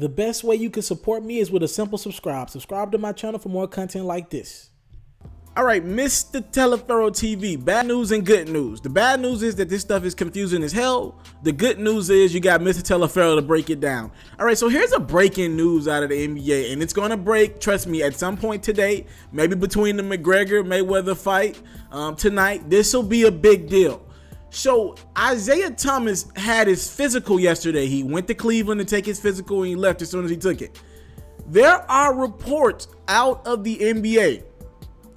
The best way you can support me is with a simple subscribe. Subscribe to my channel for more content like this. All right, Mr. TALIAFERRO TV, bad news and good news. The bad news is that this stuff is confusing as hell. The good news is you got Mr. TALIAFERRO to break it down. All right, so here's a breaking news out of the NBA, and it's going to break, trust me, at some point today, maybe between the McGregor-Mayweather fight tonight. This will be a big deal. So Isaiah Thomas had his physical yesterday. He went to Cleveland to take his physical and he left as soon as he took it. There are reports out of the NBA,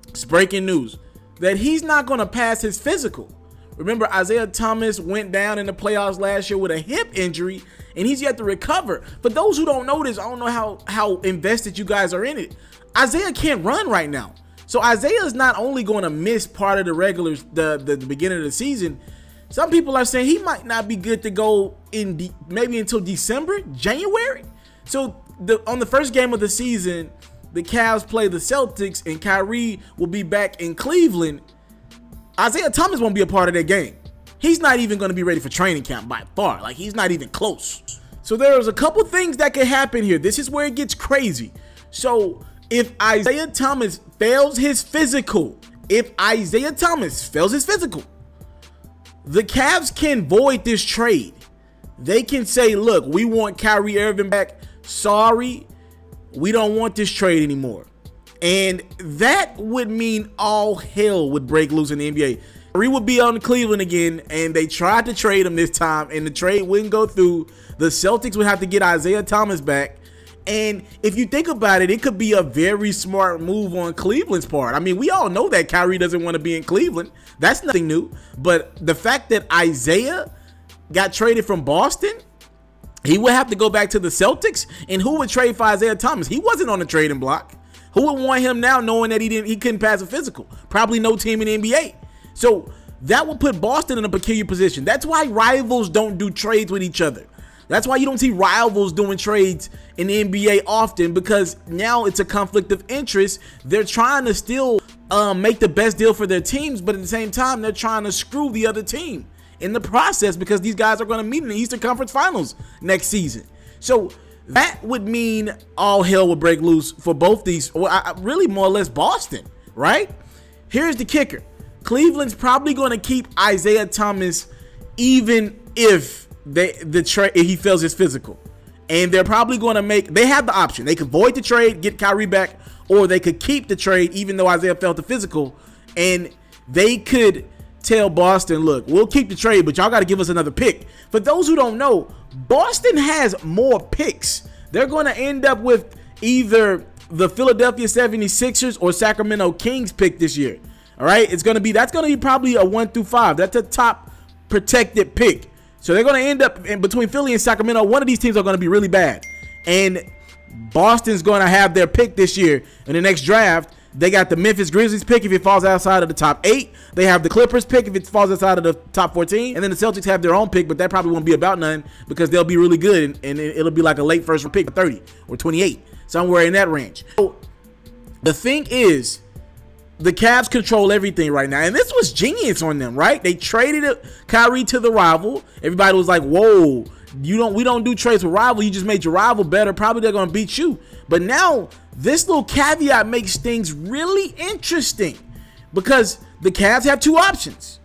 it's breaking news, that he's not going to pass his physical. Remember, Isaiah Thomas went down in the playoffs last year with a hip injury and he's yet to recover. For those who don't know this, I don't know how invested you guys are in it. Isaiah can't run right now. So Isaiah is not only going to miss part of the beginning of the season. Some people are saying he might not be good to go in maybe until December, January. So on the first game of the season, the Cavs play the Celtics and Kyrie will be back in Cleveland. Isaiah Thomas won't be a part of that game. He's not even going to be ready for training camp by far. Like, he's not even close. So there's a couple things that could happen here. This is where it gets crazy. So if Isaiah Thomas fails his physical, the Cavs can void this trade. They can say, look, we want Kyrie Irving back. Sorry, we don't want this trade anymore. And that would mean all hell would break loose in the NBA. Kyrie would be on Cleveland again, and they tried to trade him this time, and the trade wouldn't go through. The Celtics would have to get Isaiah Thomas back. And if you think about it, it could be a very smart move on Cleveland's part. I mean, we all know that Kyrie doesn't want to be in Cleveland. That's nothing new. But the fact that Isaiah got traded from Boston, he would have to go back to the Celtics. And who would trade for Isaiah Thomas? He wasn't on the trading block. Who would want him now knowing that he couldn't pass a physical? Probably no team in the NBA. So that would put Boston in a peculiar position. That's why rivals don't do trades with each other. That's why you don't see rivals doing trades in the NBA often, because now it's a conflict of interest. They're trying to still make the best deal for their teams, but at the same time, they're trying to screw the other team in the process, because these guys are going to meet in the Eastern Conference Finals next season. So that would mean all hell would break loose for both these, well, really more or less Boston, right? Here's the kicker. Cleveland's probably going to keep Isaiah Thomas even if he fails his physical, and they're probably going to they have the option. They could void the trade, get Kyrie back, or they could keep the trade even though Isaiah failed the physical, and they could tell Boston, look, we'll keep the trade, but y'all got to give us another pick. For those who don't know, Boston has more picks. They're going to end up with either the Philadelphia 76ers or Sacramento Kings pick this year. All right, that's going to be probably a 1 through 5. That's a top protected pick. So they're going to end up in between Philly and Sacramento. One of these teams are going to be really bad. And Boston's going to have their pick this year in the next draft. They got the Memphis Grizzlies pick if it falls outside of the top 8. They have the Clippers pick if it falls outside of the top 14. And then the Celtics have their own pick, but that probably won't be about none because they'll be really good. And it'll be like a late first pick, 30 or 28, somewhere in that range. So the thing is, the Cavs control everything right now, and this was genius on them, right? They traded Kyrie to the rival. Everybody was like, "Whoa, we don't do trades with rival. You just made your rival better. Probably they're gonna beat you." But now this little caveat makes things really interesting because the Cavs have two options.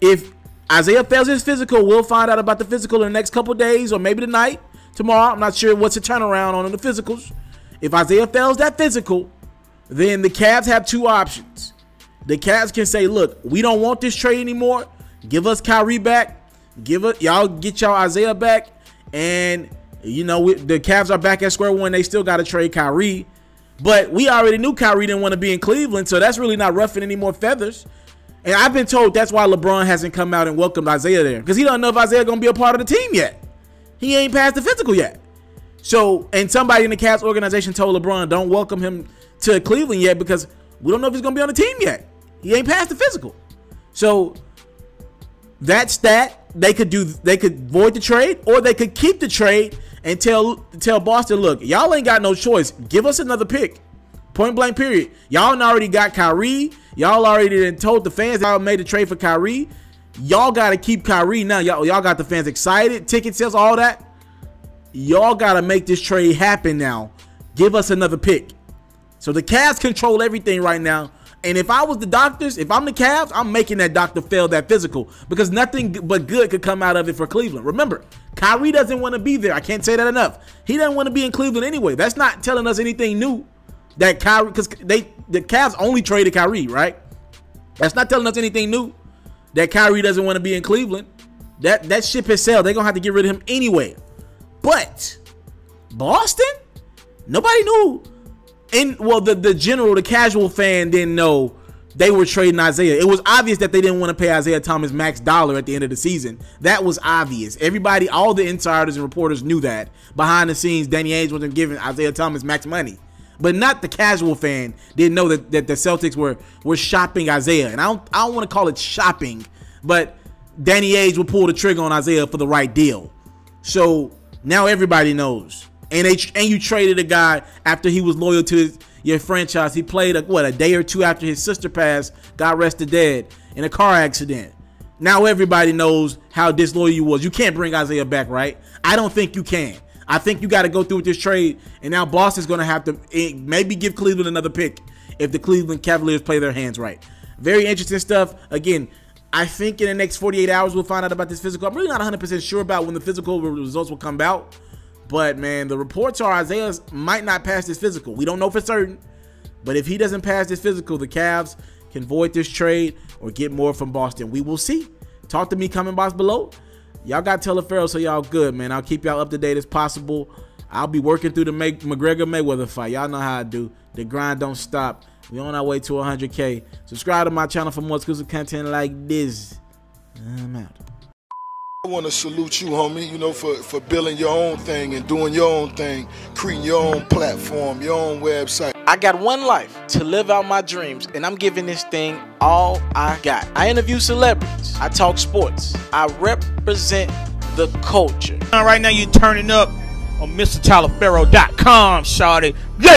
If Isaiah fails his physical, we'll find out about the physical in the next couple days or maybe tonight, tomorrow. I'm not sure what's the turnaround on the physicals. If Isaiah fails that physical, then the Cavs have two options. The Cavs can say, look, we don't want this trade anymore. Give us Kyrie back. Y'all get y'all Isaiah back. And, you know, the Cavs are back at square one. They still got to trade Kyrie. But we already knew Kyrie didn't want to be in Cleveland, so that's really not ruffling any more feathers. And I've been told that's why LeBron hasn't come out and welcomed Isaiah there, because he don't know if Isaiah going to be a part of the team yet. He ain't passed the physical yet. So, and somebody in the Cavs organization told LeBron, don't welcome him to Cleveland yet because we don't know if he's going to be on the team yet. He ain't passed the physical. So that's that. They could void the trade, or they could keep the trade and tell Boston, look, y'all ain't got no choice. Give us another pick. Point blank period. Y'all already got Kyrie. Y'all already told the fans y'all made a trade for Kyrie. Y'all got to keep Kyrie now. Y'all got the fans excited. Ticket sales, all that. y'all got to make this trade happen now. Give us another pick. So the Cavs control everything right now. And if I was the doctors, if I'm the Cavs, I'm making that doctor fail that physical, because nothing but good could come out of it for Cleveland. Remember, Kyrie doesn't want to be there. I can't say that enough. He doesn't want to be in Cleveland anyway. That's not telling us anything new. That Kyrie, because the Cavs only traded Kyrie, right? That's not telling us anything new. That Kyrie doesn't want to be in Cleveland. That ship has sailed. They're gonna have to get rid of him anyway. But Boston, nobody knew. And well, the casual fan didn't know they were trading Isaiah. It was obvious that they didn't want to pay Isaiah Thomas max dollar at the end of the season. That was obvious. Everybody, all the insiders and reporters knew that. Behind the scenes, Danny Ainge wasn't giving Isaiah Thomas max money. But not the casual fan didn't know that the Celtics were shopping Isaiah. And I don't want to call it shopping, but Danny Ainge will pull the trigger on Isaiah for the right deal. So now everybody knows. And you traded a guy after he was loyal to your franchise. He played a day or two after his sister passed, got arrested dead in a car accident. Now everybody knows how disloyal you was. You can't bring Isaiah back, right? I don't think you can. I think you got to go through with this trade, and now Boston's going to have to maybe give Cleveland another pick if the Cleveland Cavaliers play their hands right. Very interesting stuff. Again, I think in the next 48 hours we'll find out about this physical. I'm really not 100% sure about when the physical results will come out. But, man, the reports are Isaiah might not pass this physical. We don't know for certain. But if he doesn't pass this physical, the Cavs can void this trade or get more from Boston. We will see. Talk to me, comment box below. Y'all got TALIAFERRO, so y'all good, man. I'll keep y'all up to date as possible. I'll be working through the McGregor-Mayweather fight. Y'all know how I do. The grind don't stop. We on our way to 100K. Subscribe to my channel for more exclusive content like this. I'm out. I want to salute you, homie, you know, for building your own thing and doing your own thing, creating your own platform, your own website. I got one life to live out my dreams, and I'm giving this thing all I got. I interview celebrities. I talk sports. I represent the culture. Right now, you're turning up on MrTaliaferro.com, shawty. Yeah.